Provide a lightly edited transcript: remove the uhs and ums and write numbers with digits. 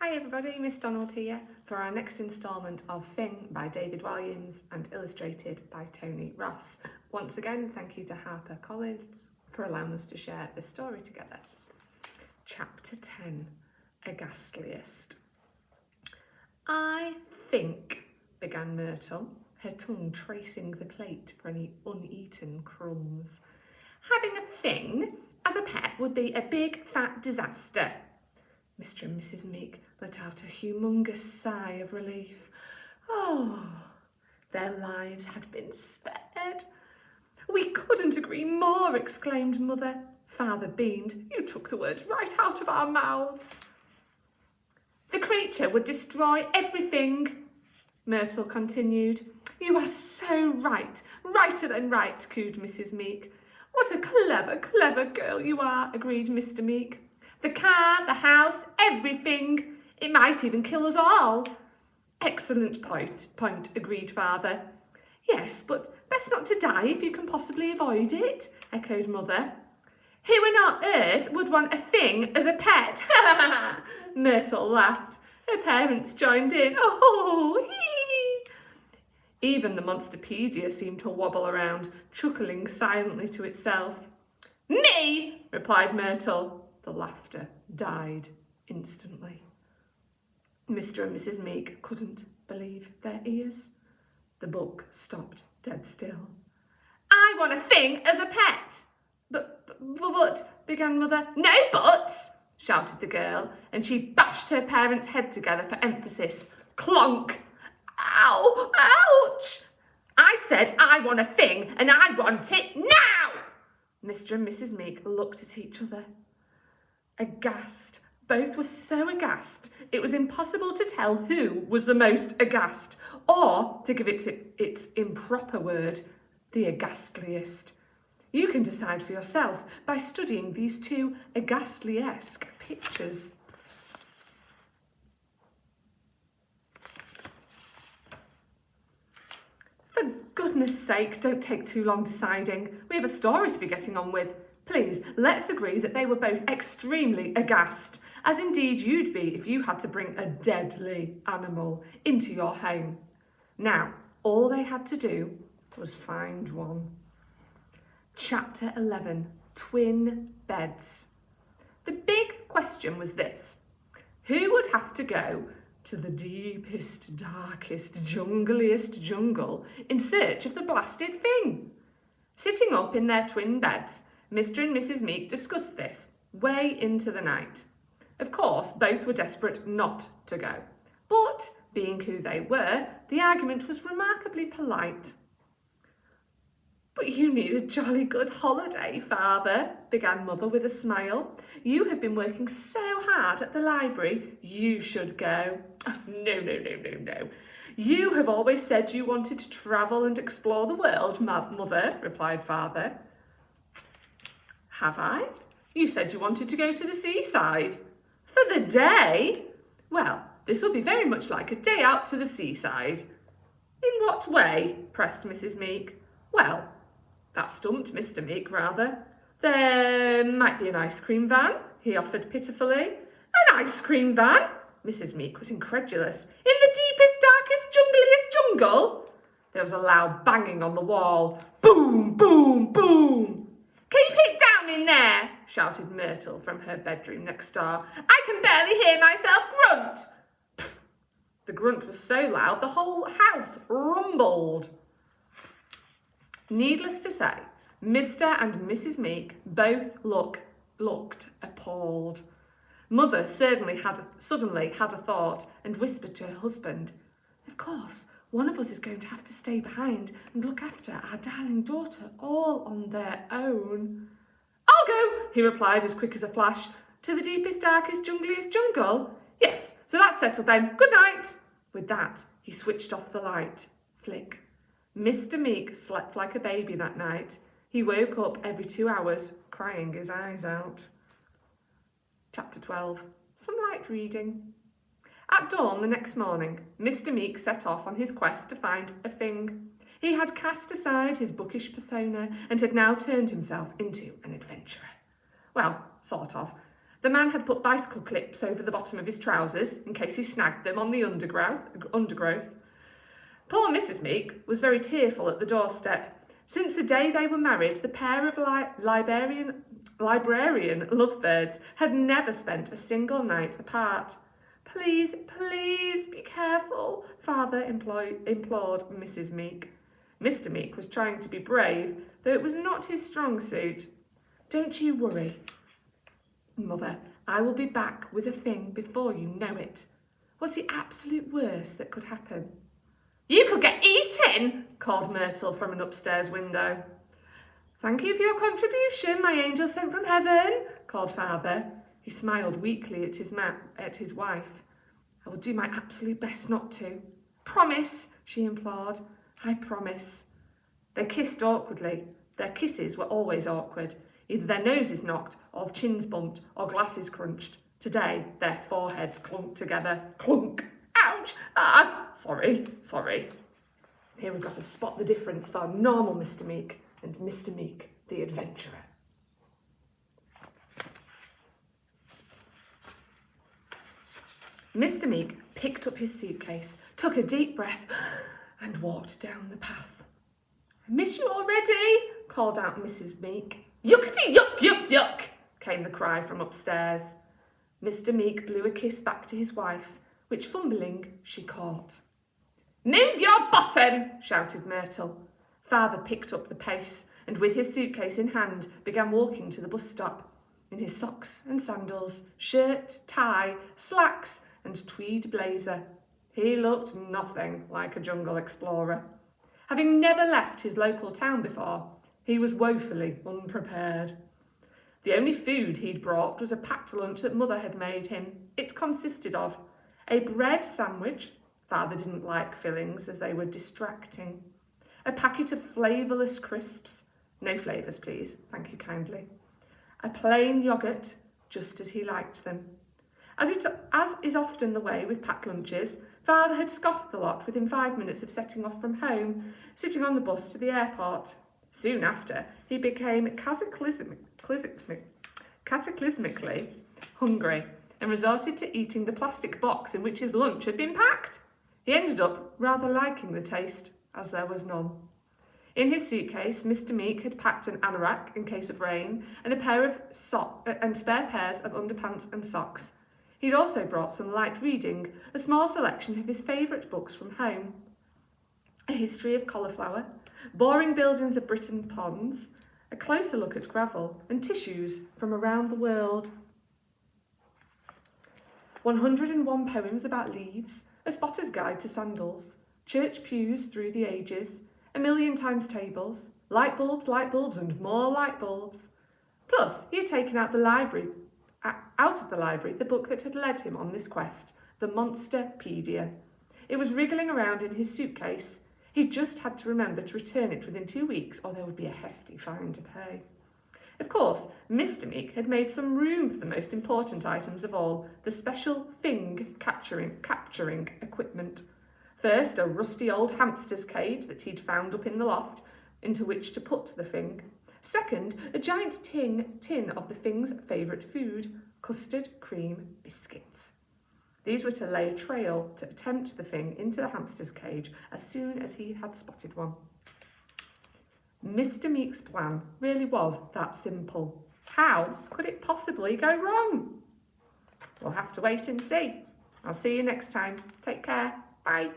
Hi everybody, Miss Donald here for our next instalment of Thing by David Williams and illustrated by Tony Ross. Once again, thank you to HarperCollins for allowing us to share this story together. Chapter 10, A Ghastliest. I think, began Myrtle, her tongue tracing the plate for any uneaten crumbs. Having a thing as a pet would be a big fat disaster. Mr. and Mrs. Meek let out a humongous sigh of relief. Oh, their lives had been spared. We couldn't agree more, exclaimed Mother. Father beamed. You took the words right out of our mouths. The creature would destroy everything, Myrtle continued. You are so right, righter than right, cooed Mrs. Meek. What a clever, clever girl you are, agreed Mr. Meek. The car, the house, everything. It might even kill us all. Excellent point, agreed Father. Yes, but best not to die if you can possibly avoid it, echoed Mother. Who on earth would want a thing as a pet? Myrtle laughed. Her parents joined in. Oh, hee! Even the Monsterpedia seemed to wobble around, chuckling silently to itself. Me, replied Myrtle. The laughter died instantly. Mr. and Mrs. Meek couldn't believe their ears. The book stopped dead still. I want a thing as a pet. But, began Mother. No buts, shouted the girl, and she bashed her parents' head together for emphasis. Clonk! Ow! Ouch! I said I want a thing, and I want it now! Mr. and Mrs. Meek looked at each other. Aghast. Both were so aghast, it was impossible to tell who was the most aghast, or, to give it its improper word, the ghastliest. You can decide for yourself by studying these two ghastly-esque pictures. For goodness sake, don't take too long deciding. We have a story to be getting on with. Please, let's agree that they were both extremely aghast, as indeed you'd be if you had to bring a deadly animal into your home. Now, all they had to do was find one. Chapter 11, Twin Beds. The big question was this. Who would have to go to the deepest, darkest, jungliest jungle in search of the blasted thing? Sitting up in their twin beds, Mr. and Mrs. Meek discussed this way into the night. Of course, both were desperate not to go, but being who they were, the argument was remarkably polite. But you need a jolly good holiday, Father, began Mother with a smile. You have been working so hard at the library, you should go. Oh, no. You have always said you wanted to travel and explore the world, Mother, replied Father. Have I? You said you wanted to go to the seaside. For the day? Well, this will be very much like a day out to the seaside. In what way? Pressed Mrs. Meek. Well, that stumped Mr. Meek rather. There might be an ice cream van, he offered pitifully. An ice cream van? Mrs. Meek was incredulous. In the deepest, darkest, jungliest jungle? There was a loud banging on the wall. Boom, boom, boom. Keep it down in there, shouted Myrtle from her bedroom next door. I can barely hear myself grunt. Pfft. The grunt was so loud the whole house rumbled. Needless to say, Mr. and Mrs. Meek both looked appalled. Mother suddenly had a thought and whispered to her husband, Of course, one of us is going to have to stay behind and look after our darling daughter all on their own. I'll go, he replied as quick as a flash. To the deepest, darkest, jungliest jungle? Yes, so that's settled then. Good night. With that, he switched off the light. Flick. Mr. Meek slept like a baby that night. He woke up every 2 hours, crying his eyes out. Chapter 12. Some light reading. At dawn the next morning, Mr. Meek set off on his quest to find a thing. He had cast aside his bookish persona and had now turned himself into an adventurer. Well, sort of. The man had put bicycle clips over the bottom of his trousers in case he snagged them on the undergrowth. Poor Mrs. Meek was very tearful at the doorstep. Since the day they were married, the pair of librarian lovebirds had never spent a single night apart. Please, please be careful, Father implored Mrs. Meek. Mr. Meek was trying to be brave, though it was not his strong suit. Don't you worry, Mother. I will be back with a thing before you know it. What's the absolute worst that could happen? You could get eaten, called Myrtle from an upstairs window. Thank you for your contribution, my angel sent from heaven, called Father. He smiled weakly at his wife. I will do my absolute best not to. Promise, she implored. I promise. They kissed awkwardly. Their kisses were always awkward. Either their noses knocked, or chins bumped, or glasses crunched. Today, their foreheads clunked together. Clunk! Ouch! Ah! Sorry. Here we've got to spot the difference for normal Mr. Meek and Mr. Meek, the adventurer. Mr. Meek picked up his suitcase, took a deep breath, and walked down the path. I miss you already, called out Mrs. Meek. Yuckety yuck, yuck, yuck, came the cry from upstairs. Mr. Meek blew a kiss back to his wife, which, fumbling, she caught. Move your bottom, shouted Myrtle. Father picked up the pace and, with his suitcase in hand, began walking to the bus stop. In his socks and sandals, shirt, tie, slacks, and tweed blazer, he looked nothing like a jungle explorer. Having never left his local town before, he was woefully unprepared. The only food he'd brought was a packed lunch that Mother had made him. It consisted of a bread sandwich — Father didn't like fillings as they were distracting — a packet of flavourless crisps — no flavours please, thank you kindly — a plain yoghurt, just as he liked them. As is often the way with packed lunches, Father had scoffed the lot within 5 minutes of setting off from home, sitting on the bus to the airport. Soon after, he became cataclysmically hungry and resorted to eating the plastic box in which his lunch had been packed. He ended up rather liking the taste, as there was none. In his suitcase, Mr. Meek had packed an anorak in case of rain and a pair of spare pairs of underpants and socks. He'd also brought some light reading, a small selection of his favourite books from home. A history of cauliflower, boring buildings of Britain ponds, a closer look at gravel, and tissues from around the world. 101 poems about leaves, a spotter's guide to sandals, church pews through the ages, 1,000,000 times tables, light bulbs, and more light bulbs. Plus, he had taken out of the library the book that had led him on this quest, the Monsterpedia. It was wriggling around in his suitcase. He just had to remember to return it within 2 weeks, or there would be a hefty fine to pay. Of course, Mr. Meek had made some room for the most important items of all, the special thing capturing equipment. First, a rusty old hamster's cage that he'd found up in the loft, into which to put the thing. Second, a giant tin of the thing's favourite food, custard cream biscuits. These were to lay a trail to tempt the thing into the hamster's cage as soon as he had spotted one. Mr. Meek's plan really was that simple. How could it possibly go wrong? We'll have to wait and see. I'll see you next time. Take care. Bye.